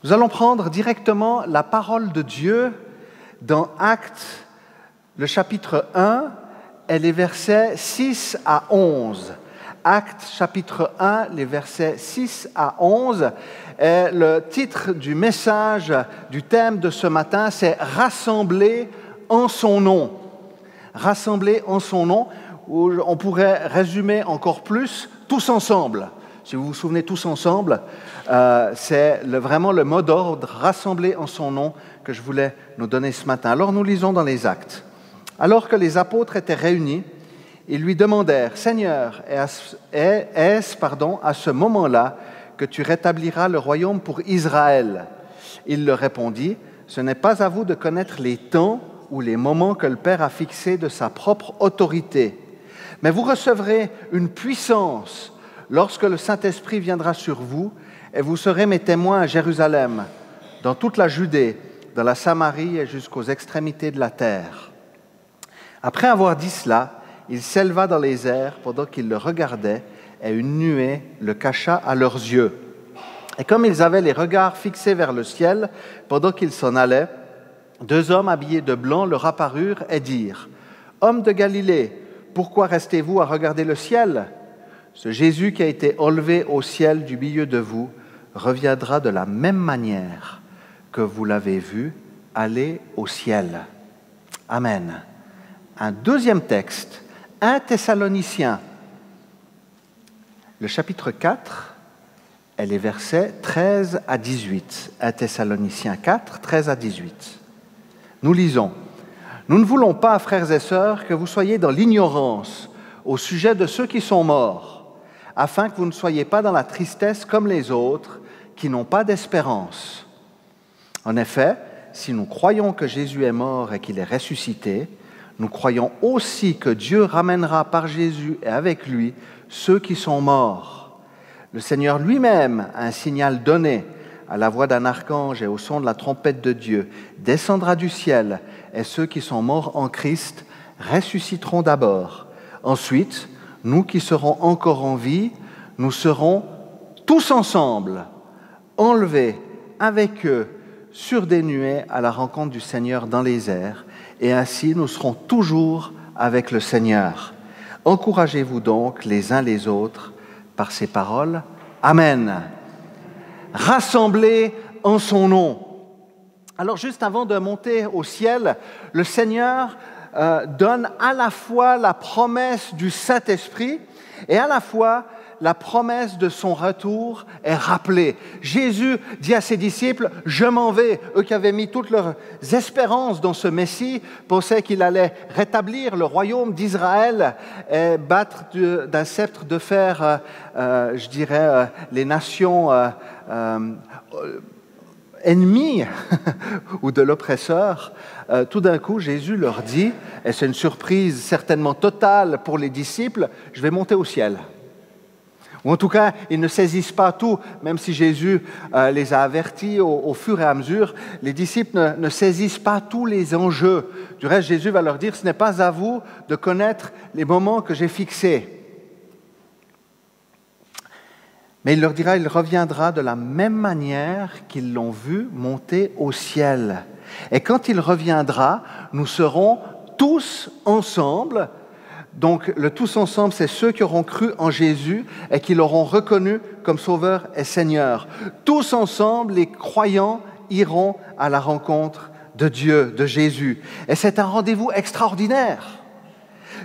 Nous allons prendre directement la parole de Dieu dans Actes, le chapitre 1, et les versets 6 à 11. Actes, chapitre 1, les versets 6 à 11. Et le titre du message, du thème de ce matin, c'est « Rassembler en son nom ». Rassembler en son nom, où on pourrait résumer encore plus « tous ensemble ». Si vous vous souvenez, tous ensemble, c'est vraiment le mot d'ordre, rassembler en son nom, que je voulais nous donner ce matin. Alors nous lisons dans les Actes. Alors que les apôtres étaient réunis, ils lui demandèrent, « Seigneur, est-ce à ce moment-là que tu rétabliras le royaume pour Israël ?» Il leur répondit, « Ce n'est pas à vous de connaître les temps ou les moments que le Père a fixés de sa propre autorité, mais vous recevrez une puissance lorsque le Saint-Esprit viendra sur vous, et vous serez mes témoins à Jérusalem, dans toute la Judée, dans la Samarie et jusqu'aux extrémités de la terre. » Après avoir dit cela, il s'éleva dans les airs pendant qu'ils le regardaient, et une nuée le cacha à leurs yeux. Et comme ils avaient les regards fixés vers le ciel, pendant qu'ils s'en allaient, deux hommes habillés de blanc leur apparurent et dirent, « Hommes de Galilée, pourquoi restez-vous à regarder le ciel ? Ce Jésus qui a été enlevé au ciel du milieu de vous reviendra de la même manière que vous l'avez vu aller au ciel. » Amen. Un deuxième texte, 1 Thessaloniciens, le chapitre 4, et les versets 13 à 18. 1 Thessaloniciens 4, 13 à 18. Nous lisons, « Nous ne voulons pas, frères et sœurs, que vous soyez dans l'ignorance au sujet de ceux qui sont morts, afin que vous ne soyez pas dans la tristesse comme les autres, qui n'ont pas d'espérance. En effet, si nous croyons que Jésus est mort et qu'il est ressuscité, nous croyons aussi que Dieu ramènera par Jésus et avec lui ceux qui sont morts. Le Seigneur lui-même, à un signal donné, à la voix d'un archange et au son de la trompette de Dieu, descendra du ciel, et ceux qui sont morts en Christ ressusciteront d'abord. Ensuite, nous qui serons encore en vie, nous serons tous ensemble, enlevés avec eux sur des nuées à la rencontre du Seigneur dans les airs, et ainsi nous serons toujours avec le Seigneur. Encouragez-vous donc les uns les autres par ces paroles. Amen. Rassemblés en son nom. Alors juste avant de monter au ciel, le Seigneur donne à la fois la promesse du Saint-Esprit et à la fois la promesse de son retour est rappelée. Jésus dit à ses disciples, « Je m'en vais ». Eux qui avaient mis toutes leurs espérances dans ce Messie pensaient qu'il allait rétablir le royaume d'Israël et battre d'un sceptre de fer, les nations ennemis ou de l'oppresseur. Tout d'un coup, Jésus leur dit, et c'est une surprise certainement totale pour les disciples, « Je vais monter au ciel ». Ou en tout cas, ils ne saisissent pas tout, même si Jésus les a avertis au fur et à mesure, les disciples ne saisissent pas tous les enjeux. Du reste, Jésus va leur dire, « Ce n'est pas à vous de connaître les moments que j'ai fixés. » Mais il leur dira, il reviendra de la même manière qu'ils l'ont vu monter au ciel. Et quand il reviendra, nous serons tous ensemble. Donc le tous ensemble, c'est ceux qui auront cru en Jésus et qui l'auront reconnu comme Sauveur et Seigneur. Tous ensemble, les croyants iront à la rencontre de Dieu, de Jésus. Et c'est un rendez-vous extraordinaire.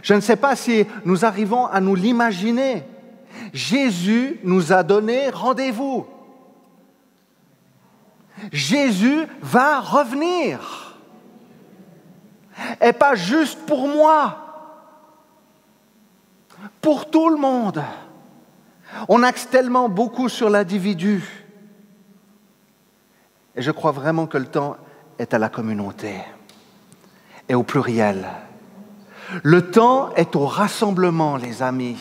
Je ne sais pas si nous arrivons à nous l'imaginer. Jésus nous a donné rendez-vous. Jésus va revenir. Et pas juste pour moi, pour tout le monde. On axe tellement beaucoup sur l'individu. Et je crois vraiment que le temps est à la communauté et au pluriel. Le temps est au rassemblement, les amis.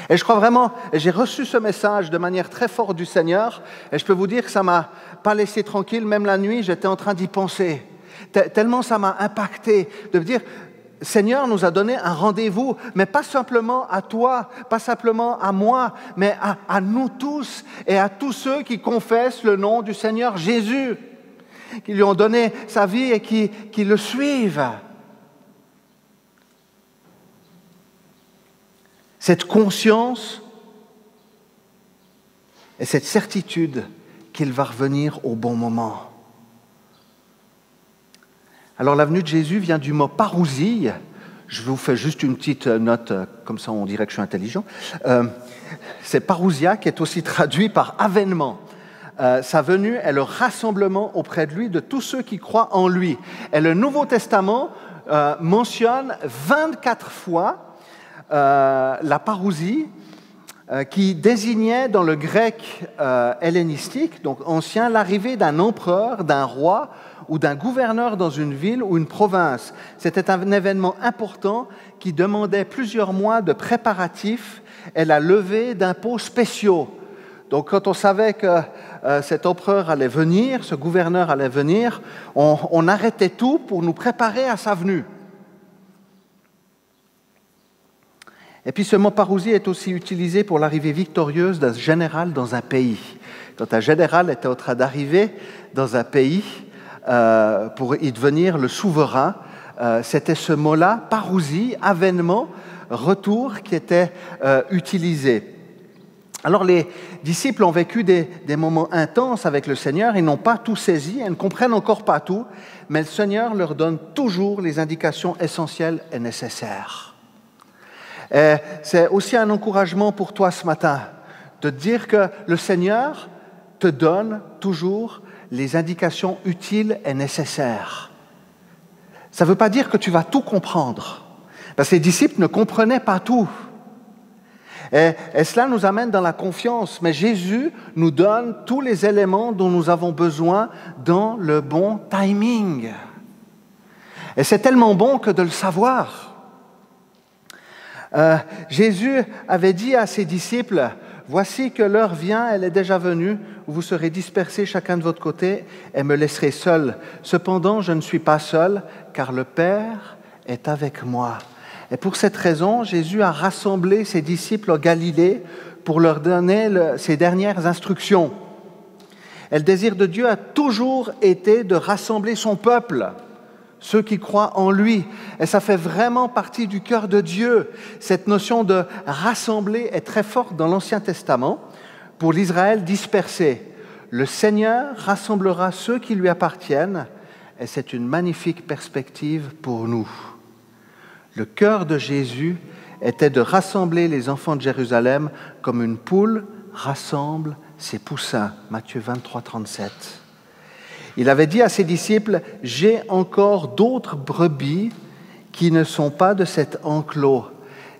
Et je crois vraiment, et j'ai reçu ce message de manière très forte du Seigneur, et je peux vous dire que ça ne m'a pas laissé tranquille, même la nuit, j'étais en train d'y penser. Tellement ça m'a impacté, de me dire, Seigneur nous a donné un rendez-vous, mais pas simplement à toi, pas simplement à moi, mais à nous tous et à tous ceux qui confessent le nom du Seigneur Jésus, qui lui ont donné sa vie et qui le suivent. Cette conscience et cette certitude qu'il va revenir au bon moment. Alors la venue de Jésus vient du mot parousie. Je vous fais juste une petite note, comme ça on dirait que je suis intelligent. C'est parousia qui est aussi traduit par avènement. Sa venue est le rassemblement auprès de lui de tous ceux qui croient en lui. Et le Nouveau Testament mentionne 24 fois la parousie qui désignait dans le grec hellénistique, donc ancien, l'arrivée d'un empereur, d'un roi ou d'un gouverneur dans une ville ou une province. C'était un événement important qui demandait plusieurs mois de préparatifs et la levée d'impôts spéciaux. Donc quand on savait que cet empereur allait venir, ce gouverneur allait venir, on arrêtait tout pour nous préparer à sa venue. Et puis ce mot parousie est aussi utilisé pour l'arrivée victorieuse d'un général dans un pays. Quand un général était en train d'arriver dans un pays pour y devenir le souverain, c'était ce mot-là, parousie, avènement, retour, qui était utilisé. Alors les disciples ont vécu des moments intenses avec le Seigneur, ils n'ont pas tout saisi, ils ne comprennent encore pas tout, mais le Seigneur leur donne toujours les indications essentielles et nécessaires. Et c'est aussi un encouragement pour toi ce matin, de dire que le Seigneur te donne toujours les indications utiles et nécessaires. Ça ne veut pas dire que tu vas tout comprendre, parce que les disciples ne comprenaient pas tout. Et cela nous amène dans la confiance, mais Jésus nous donne tous les éléments dont nous avons besoin dans le bon timing. Et c'est tellement bon que de le savoir. Jésus avait dit à ses disciples, « Voici que l'heure vient, elle est déjà venue, où vous serez dispersés chacun de votre côté et me laisserez seul. Cependant, je ne suis pas seul, car le Père est avec moi. » Et pour cette raison, Jésus a rassemblé ses disciples en Galilée pour leur donner ses dernières instructions. Et le désir de Dieu a toujours été de rassembler son peuple, ceux qui croient en lui. Et ça fait vraiment partie du cœur de Dieu. Cette notion de rassembler est très forte dans l'Ancien Testament pour l'Israël dispersé. Le Seigneur rassemblera ceux qui lui appartiennent et c'est une magnifique perspective pour nous. Le cœur de Jésus était de rassembler les enfants de Jérusalem comme une poule rassemble ses poussins. Matthieu 23, 37. Il avait dit à ses disciples, « J'ai encore d'autres brebis qui ne sont pas de cet enclos.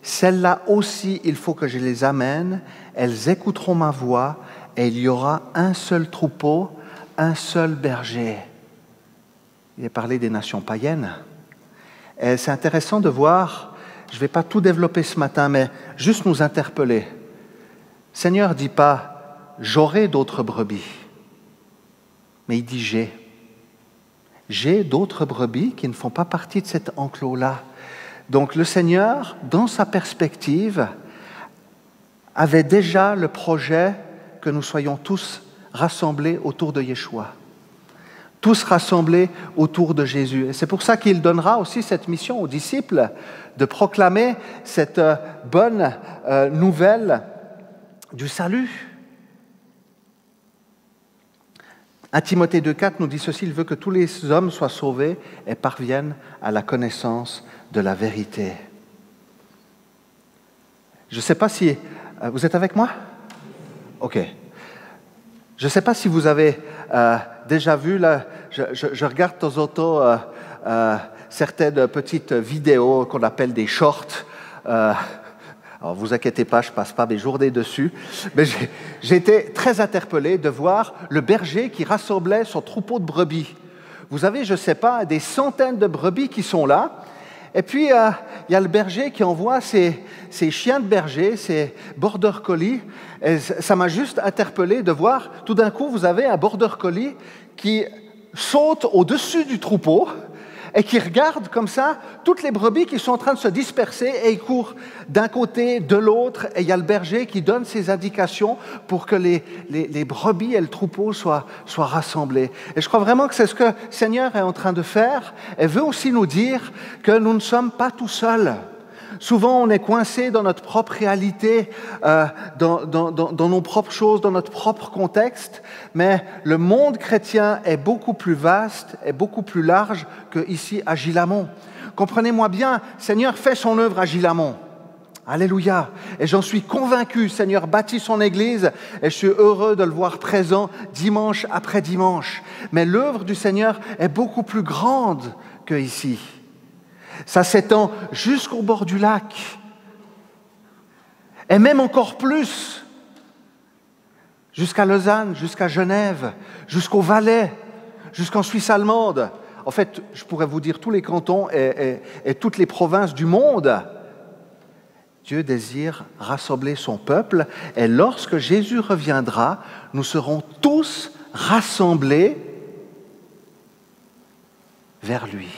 Celles-là aussi, il faut que je les amène. Elles écouteront ma voix et il y aura un seul troupeau, un seul berger. » Il a parlé des nations païennes. Et c'est intéressant de voir, je ne vais pas tout développer ce matin, mais juste nous interpeller. Seigneur ne dit pas, « J'aurai d'autres brebis ». Mais il dit « j'ai ». J'ai d'autres brebis qui ne font pas partie de cet enclos-là. Donc le Seigneur, dans sa perspective, avait déjà le projet que nous soyons tous rassemblés autour de Yeshua. Tous rassemblés autour de Jésus. Et c'est pour ça qu'il donnera aussi cette mission aux disciples de proclamer cette bonne nouvelle du salut. 1 Timothée 2,4 nous dit ceci, il veut que tous les hommes soient sauvés et parviennent à la connaissance de la vérité. Je ne sais pas si... vous êtes avec moi? Ok. Je ne sais pas si vous avez déjà vu, là, je regarde de temps en temps certaines petites vidéos qu'on appelle des shorts. Alors, vous inquiétez pas, je ne passe pas mes journées dessus, mais j'ai été très interpellé de voir le berger qui rassemblait son troupeau de brebis. Vous avez, je ne sais pas, des centaines de brebis qui sont là, et puis il y a le berger qui envoie ses chiens de berger, ses border collies, et ça m'a juste interpellé de voir, tout d'un coup, vous avez un border collie qui saute au-dessus du troupeau, et qui regarde comme ça toutes les brebis qui sont en train de se disperser et il court d'un côté, de l'autre, et il y a le berger qui donne ses indications pour que les brebis et le troupeau soient rassemblés. Et je crois vraiment que c'est ce que le Seigneur est en train de faire et veut aussi nous dire que nous ne sommes pas tout seuls. Souvent, on est coincé dans notre propre réalité, dans nos propres choses, dans notre propre contexte, mais le monde chrétien est beaucoup plus vaste et beaucoup plus large qu'ici à Gilamont. Comprenez-moi bien, Seigneur fait son œuvre à Gilamont. Alléluia. Et j'en suis convaincu, Seigneur bâtit son Église et je suis heureux de le voir présent dimanche après dimanche. Mais l'œuvre du Seigneur est beaucoup plus grande qu'ici. Ça s'étend jusqu'au bord du lac. Et même encore plus, jusqu'à Lausanne, jusqu'à Genève, jusqu'au Valais, jusqu'en Suisse allemande. En fait, je pourrais vous dire tous les cantons et toutes les provinces du monde. Dieu désire rassembler son peuple et lorsque Jésus reviendra, nous serons tous rassemblés vers lui.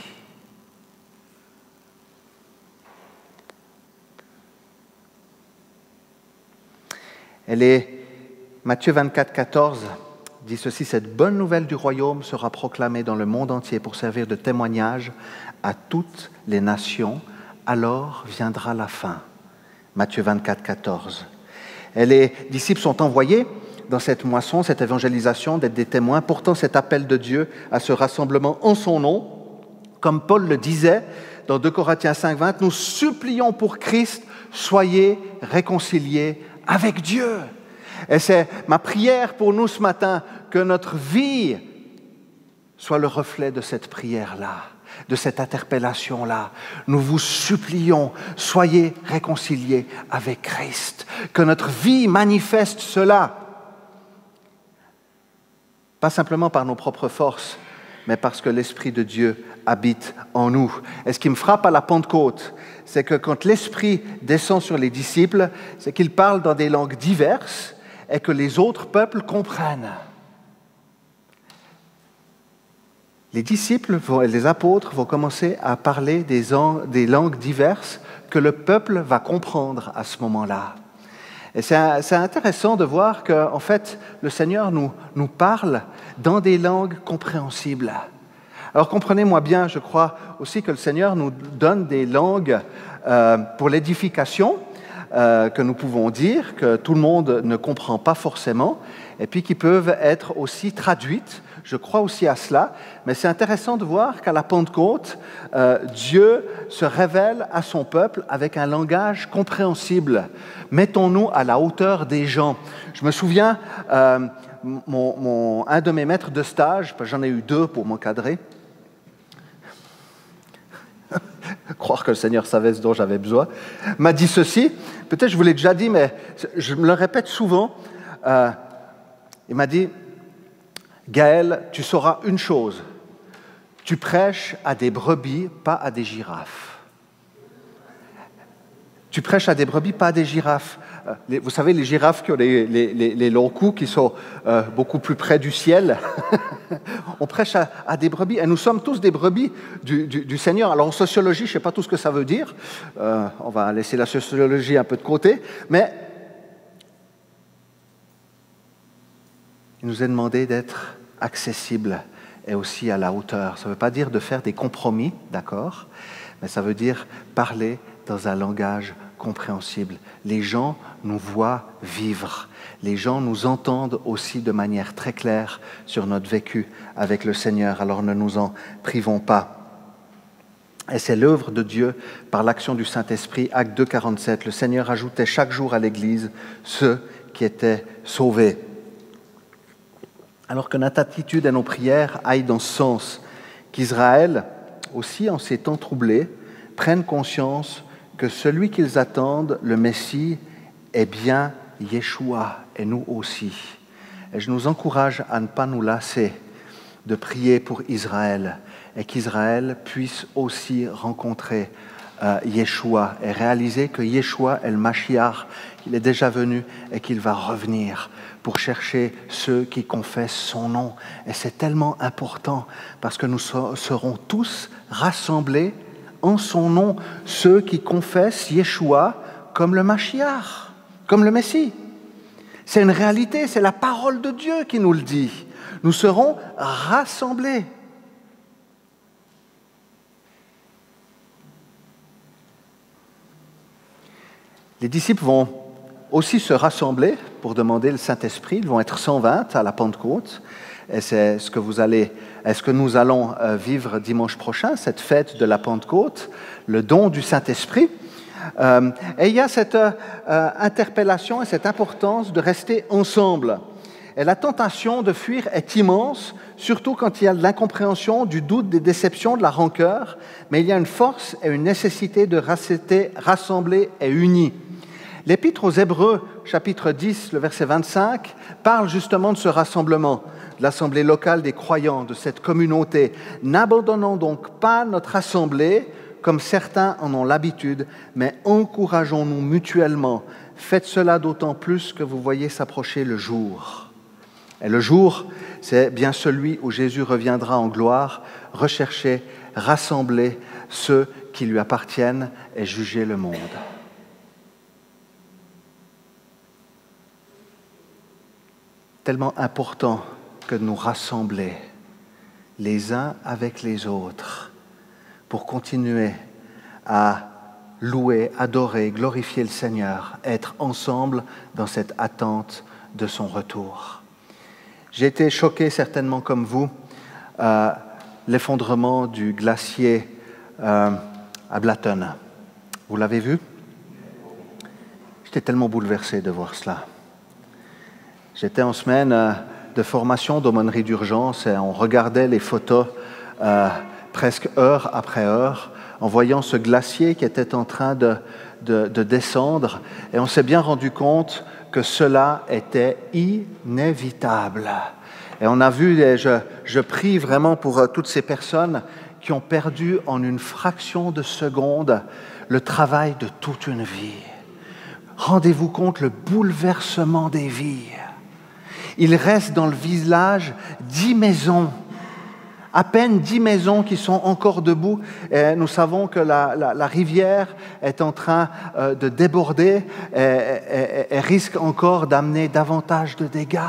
Matthieu 24, 14 dit ceci, « Cette bonne nouvelle du royaume sera proclamée dans le monde entier pour servir de témoignage à toutes les nations, alors viendra la fin. » Matthieu 24, 14. Et les disciples sont envoyés dans cette moisson, cette évangélisation, d'être des témoins, portant cet appel de Dieu à ce rassemblement en son nom. Comme Paul le disait dans 2 Corinthiens 5, 20, « Nous supplions pour Christ, soyez réconciliés avec Dieu. » Et c'est ma prière pour nous ce matin, que notre vie soit le reflet de cette prière-là, de cette interpellation-là. Nous vous supplions, soyez réconciliés avec Christ. Que notre vie manifeste cela. Pas simplement par nos propres forces, mais parce que l'Esprit de Dieu habite en nous. Et ce qui me frappe à la Pentecôte, c'est que quand l'Esprit descend sur les disciples, c'est qu'ils parlent dans des langues diverses et que les autres peuples comprennent. Les disciples et les apôtres vont commencer à parler des langues diverses que le peuple va comprendre à ce moment-là. Et c'est intéressant de voir qu'en fait, le Seigneur nous parle dans des langues compréhensibles. Alors comprenez-moi bien, je crois aussi que le Seigneur nous donne des langues pour l'édification, que nous pouvons dire, que tout le monde ne comprend pas forcément, et puis qui peuvent être aussi traduites. Je crois aussi à cela, mais c'est intéressant de voir qu'à la Pentecôte, Dieu se révèle à son peuple avec un langage compréhensible. Mettons-nous à la hauteur des gens. Je me souviens, un de mes maîtres de stage, j'en ai eu 2 pour m'encadrer, croire que le Seigneur savait ce dont j'avais besoin, m'a dit ceci, peut-être je vous l'ai déjà dit, mais je me le répète souvent, il m'a dit, Gaël, tu sauras une chose, tu prêches à des brebis, pas à des girafes. Tu prêches à des brebis, pas à des girafes. Vous savez, les girafes qui ont les longs coups, qui sont beaucoup plus près du ciel. On prêche à des brebis, et nous sommes tous des brebis du Seigneur. Alors en sociologie, je ne sais pas tout ce que ça veut dire. On va laisser la sociologie un peu de côté, mais il nous est demandé d'être accessible et aussi à la hauteur. Ça ne veut pas dire de faire des compromis, d'accord, mais ça veut dire parler dans un langage compréhensible. Les gens nous voient vivre. Les gens nous entendent aussi de manière très claire sur notre vécu avec le Seigneur. Alors ne nous en privons pas. Et c'est l'œuvre de Dieu par l'action du Saint-Esprit. Acte 2, 47. Le Seigneur ajoutait chaque jour à l'Église ceux qui étaient sauvés. Alors que notre attitude et nos prières aillent dans ce sens, qu'Israël, aussi en ces temps troublés, prenne conscience que celui qu'ils attendent, le Messie, est bien Yeshua, et nous aussi. Et je nous encourage à ne pas nous lasser de prier pour Israël, et qu'Israël puisse aussi rencontrer Yeshua et réaliser que Yeshua est le Mashiach, qu'il est déjà venu et qu'il va revenir pour chercher ceux qui confessent son nom. Et c'est tellement important parce que nous serons tous rassemblés en son nom, ceux qui confessent Yeshua comme le Mashiach, comme le Messie. C'est une réalité, c'est la parole de Dieu qui nous le dit. Nous serons rassemblés. Les disciples vont aussi se rassembler pour demander le Saint-Esprit. Ils vont être 120 à la Pentecôte. Et c'est ce que nous allons vivre dimanche prochain, cette fête de la Pentecôte, le don du Saint-Esprit. Et il y a cette interpellation et cette importance de rester ensemble. Et la tentation de fuir est immense, surtout quand il y a de l'incompréhension, du doute, des déceptions, de la rancœur. Mais il y a une force et une nécessité de rester rassemblés et unis. L'Épître aux Hébreux, chapitre 10, le verset 25, parle justement de ce rassemblement, de l'assemblée locale des croyants, de cette communauté. N'abandonnons donc pas notre assemblée, comme certains en ont l'habitude, mais encourageons-nous mutuellement. Faites cela d'autant plus que vous voyez s'approcher le jour. Et le jour, c'est bien celui où Jésus reviendra en gloire, rechercher, rassembler ceux qui lui appartiennent et juger le monde. Tellement important que de nous rassembler les uns avec les autres pour continuer à louer, adorer, glorifier le Seigneur, être ensemble dans cette attente de son retour. J'ai été choqué, certainement comme vous, l'effondrement du glacier à Blatten. Vous l'avez vu? J'étais tellement bouleversé de voir cela. J'étais en semaine de formation d'aumônerie d'urgence et on regardait les photos presque heure après heure en voyant ce glacier qui était en train de descendre et on s'est bien rendu compte que cela était inévitable. Et on a vu, et je prie vraiment pour toutes ces personnes qui ont perdu en une fraction de seconde le travail de toute une vie. Rendez-vous compte le bouleversement des vies. Il reste dans le village 10 maisons, à peine 10 maisons qui sont encore debout. Et nous savons que la rivière est en train de déborder et risque encore d'amener davantage de dégâts.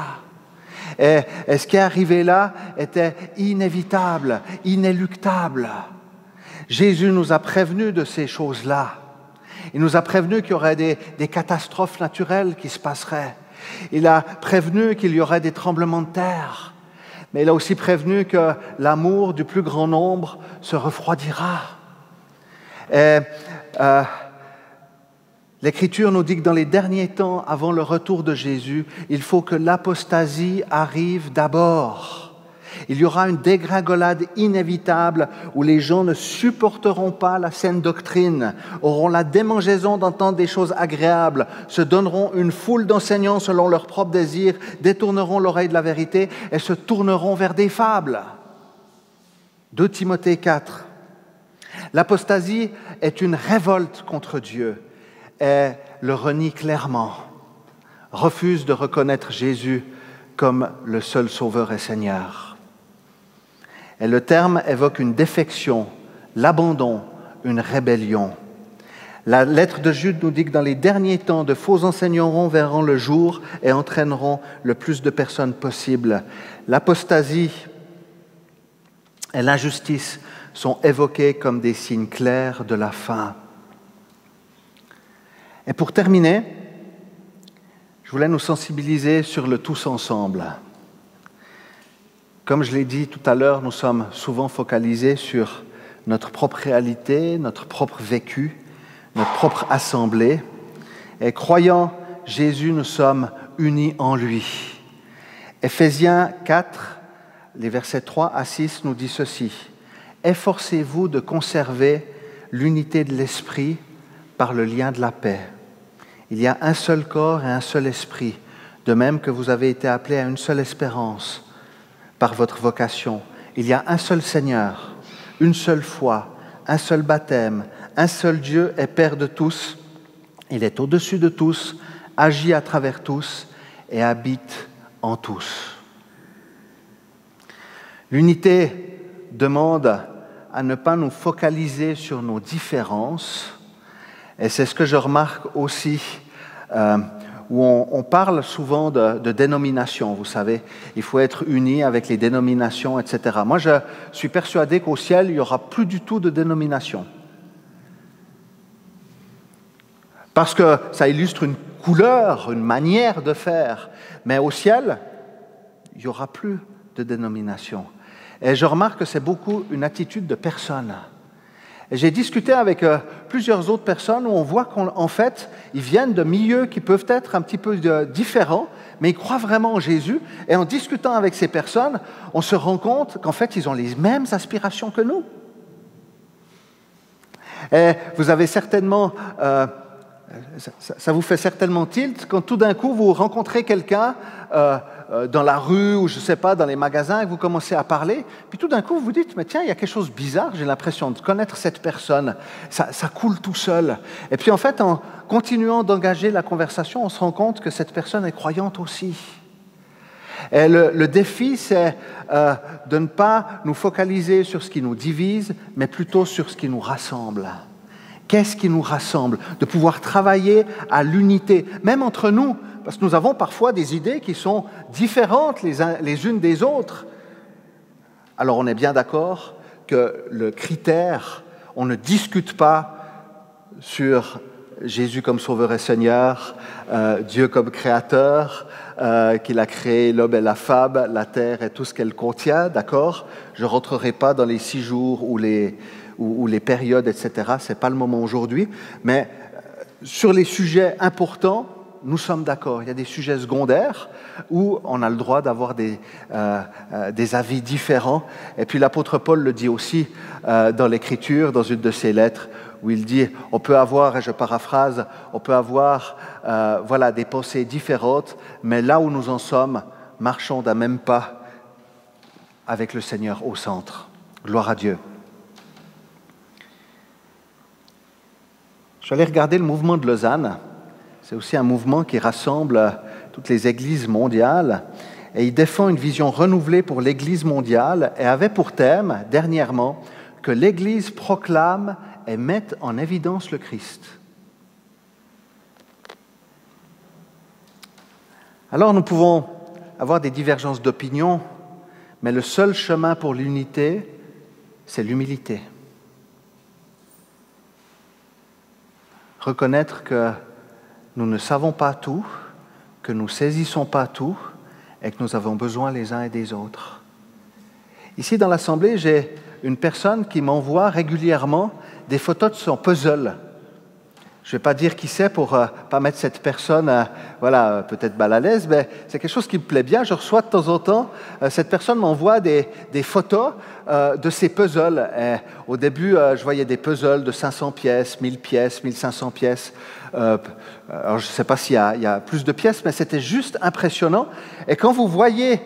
Et ce qui est arrivé là était inévitable, inéluctable. Jésus nous a prévenus de ces choses-là. Il nous a prévenus qu'il y aurait des catastrophes naturelles qui se passeraient. Il a prévenu qu'il y aurait des tremblements de terre, mais il a aussi prévenu que l'amour du plus grand nombre se refroidira. Et l'Écriture nous dit que dans les derniers temps, avant le retour de Jésus, il faut que l'apostasie arrive d'abord. Il y aura une dégringolade inévitable où les gens ne supporteront pas la saine doctrine, auront la démangeaison d'entendre des choses agréables, se donneront une foule d'enseignants selon leurs propres désirs, détourneront l'oreille de la vérité et se tourneront vers des fables. 2 Timothée 4. L'apostasie est une révolte contre Dieu et le renie clairement, refuse de reconnaître Jésus comme le seul Sauveur et Seigneur. Et le terme évoque une défection, l'abandon, une rébellion. La lettre de Jude nous dit que dans les derniers temps, de faux enseignants verront le jour et entraîneront le plus de personnes possible. L'apostasie et l'injustice sont évoqués comme des signes clairs de la fin. Et pour terminer, je voulais nous sensibiliser sur le tous ensemble. Comme je l'ai dit tout à l'heure, nous sommes souvent focalisés sur notre propre réalité, notre propre vécu, notre propre assemblée. Et croyant Jésus, nous sommes unis en lui. Éphésiens 4, les versets 3 à 6 nous dit ceci. « Efforcez-vous de conserver l'unité de l'esprit par le lien de la paix. Il y a un seul corps et un seul esprit, de même que vous avez été appelés à une seule espérance. Par votre vocation, il y a un seul Seigneur, une seule foi, un seul baptême, un seul Dieu est Père de tous. Il est au-dessus de tous, agit à travers tous et habite en tous. L'unité demande à ne pas nous focaliser sur nos différences. Et c'est ce que je remarque aussi, où on parle souvent de dénominations, vous savez. Il faut être unis avec les dénominations, etc. Moi, je suis persuadé qu'au ciel, il n'y aura plus du tout de dénominations. Parce que ça illustre une couleur, une manière de faire. Mais au ciel, il n'y aura plus de dénomination. Et je remarque que c'est beaucoup une attitude de personne. Et j'ai discuté avec plusieurs autres personnes où on voit qu'en fait, ils viennent de milieux qui peuvent être un petit peu différents, mais ils croient vraiment en Jésus. Et en discutant avec ces personnes, on se rend compte qu'en fait, ils ont les mêmes aspirations que nous. Et vous avez certainement... ça vous fait certainement tilt quand tout d'un coup vous rencontrez quelqu'un dans la rue ou je ne sais pas, dans les magasins et vous commencez à parler, puis tout d'un coup vous vous dites, mais tiens, il y a quelque chose de bizarre, j'ai l'impression de connaître cette personne, ça coule tout seul. Et puis en fait, en continuant d'engager la conversation, on se rend compte que cette personne est croyante aussi. Et le défi, c'est de ne pas nous focaliser sur ce qui nous divise, mais plutôt sur ce qui nous rassemble. Qu'est-ce qui nous rassemble? De pouvoir travailler à l'unité, même entre nous, parce que nous avons parfois des idées qui sont différentes les unes des autres. Alors on est bien d'accord que le critère, on ne discute pas sur Jésus comme Sauveur et Seigneur, Dieu comme Créateur, qu'il a créé l'homme et la femme, la terre et tout ce qu'elle contient, d'accord? Je ne rentrerai pas dans les 6 jours ou les périodes, etc. Ce n'est pas le moment aujourd'hui. Mais sur les sujets importants, nous sommes d'accord. Il y a des sujets secondaires où on a le droit d'avoir des avis différents. Et puis l'apôtre Paul le dit aussi dans l'Écriture, dans une de ses lettres, où il dit, on peut avoir, et je paraphrase, on peut avoir des pensées différentes, mais là où nous en sommes, marchons d'un même pas avec le Seigneur au centre. Gloire à Dieu. Je suis allé regarder le mouvement de Lausanne. C'est aussi un mouvement qui rassemble toutes les églises mondiales et il défend une vision renouvelée pour l'Église mondiale et avait pour thème, dernièrement, que l'Église proclame et mette en évidence le Christ. Alors nous pouvons avoir des divergences d'opinion, mais le seul chemin pour l'unité, c'est l'humilité. Reconnaître que nous ne savons pas tout, que nous ne saisissons pas tout et que nous avons besoin les uns et des autres. Ici, dans l'Assemblée, j'ai une personne qui m'envoie régulièrement des photos de son puzzle. Je ne vais pas dire qui c'est pour ne pas mettre cette personne peut-être mal à l'aise, mais c'est quelque chose qui me plaît bien. Je reçois de temps en temps, cette personne m'envoie des photos de ses puzzles. Et au début, je voyais des puzzles de 500 pièces, 1000 pièces, 1500 pièces. Alors, je ne sais pas s'il y a plus de pièces, mais c'était juste impressionnant. Et quand vous voyez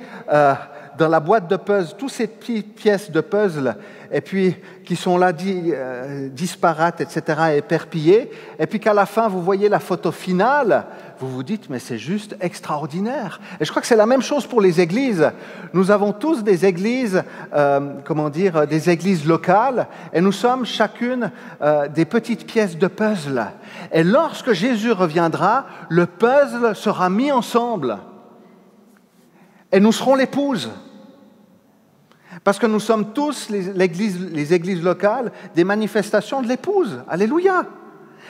dans la boîte de puzzle toutes ces petites pièces de puzzle, et puis qui sont là disparates, etc., éperpillées, et puis qu'à la fin, vous voyez la photo finale, vous vous dites, mais c'est juste extraordinaire. Et je crois que c'est la même chose pour les églises. Nous avons tous des églises, des églises locales, et nous sommes chacune des petites pièces de puzzle. Et lorsque Jésus reviendra, le puzzle sera mis ensemble. Et nous serons l'épouse. Parce que nous sommes tous, les églises locales, des manifestations de l'épouse. Alléluia.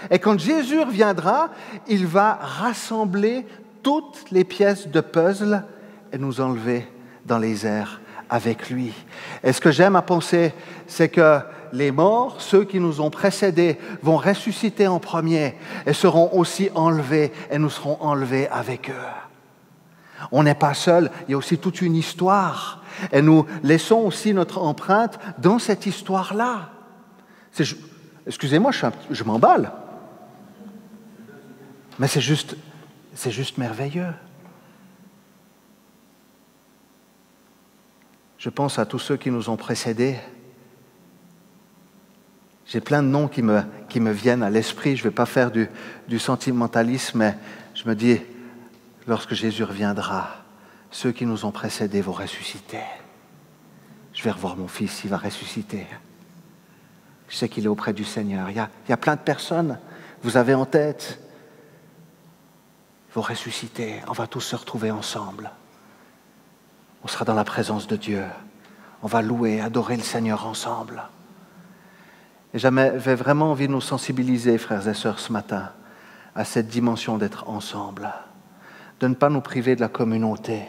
Et quand Jésus reviendra, il va rassembler toutes les pièces de puzzle et nous enlever dans les airs avec lui. Et ce que j'aime à penser, c'est que les morts, ceux qui nous ont précédés, vont ressusciter en premier et seront aussi enlevés et nous serons enlevés avec eux. On n'est pas seul, il y a aussi toute une histoire. Et nous laissons aussi notre empreinte dans cette histoire-là. Excusez-moi, je m'emballe. Mais c'est juste merveilleux. Je pense à tous ceux qui nous ont précédés. J'ai plein de noms qui me viennent à l'esprit. Je ne vais pas faire du sentimentalisme, mais je me dis, lorsque Jésus reviendra, ceux qui nous ont précédés vont ressusciter. Je vais revoir mon fils, il va ressusciter. Je sais qu'il est auprès du Seigneur. Il y a plein de personnes, vous avez en tête, ils vont ressusciter. On va tous se retrouver ensemble. On sera dans la présence de Dieu. On va louer, adorer le Seigneur ensemble. Et j'avais vraiment envie de nous sensibiliser, frères et sœurs, ce matin, à cette dimension d'être ensemble, de ne pas nous priver de la communauté,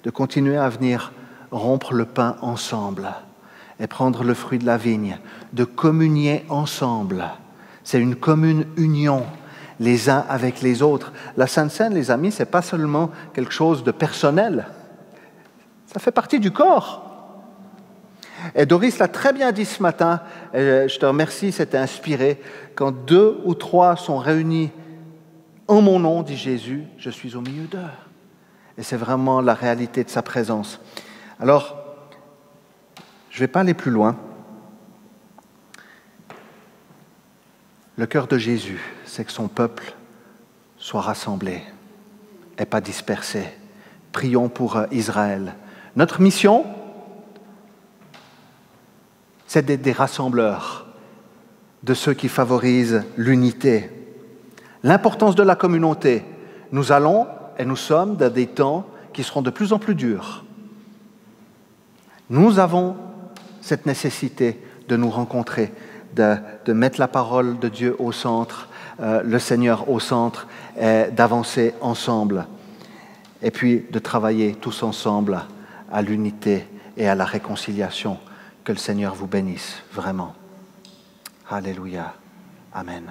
de continuer à venir rompre le pain ensemble et prendre le fruit de la vigne, de communier ensemble. C'est une commune union, les uns avec les autres. La Sainte Seine, les amis, ce n'est pas seulement quelque chose de personnel, ça fait partie du corps. Et Doris l'a très bien dit ce matin, et je te remercie, c'était inspiré. Quand 2 ou 3 sont réunis en mon nom, dit Jésus, je suis au milieu d'eux. Et c'est vraiment la réalité de sa présence. Alors, je ne vais pas aller plus loin. Le cœur de Jésus, c'est que son peuple soit rassemblé et pas dispersé. Prions pour Israël. Notre mission, c'est d'être des rassembleurs, de ceux qui favorisent l'unité. L'importance de la communauté. Nous allons et nous sommes dans des temps qui seront de plus en plus durs. Nous avons cette nécessité de nous rencontrer, de mettre la parole de Dieu au centre, le Seigneur au centre, et d'avancer ensemble. Et puis de travailler tous ensemble à l'unité et à la réconciliation. Que le Seigneur vous bénisse, vraiment. Alléluia. Amen.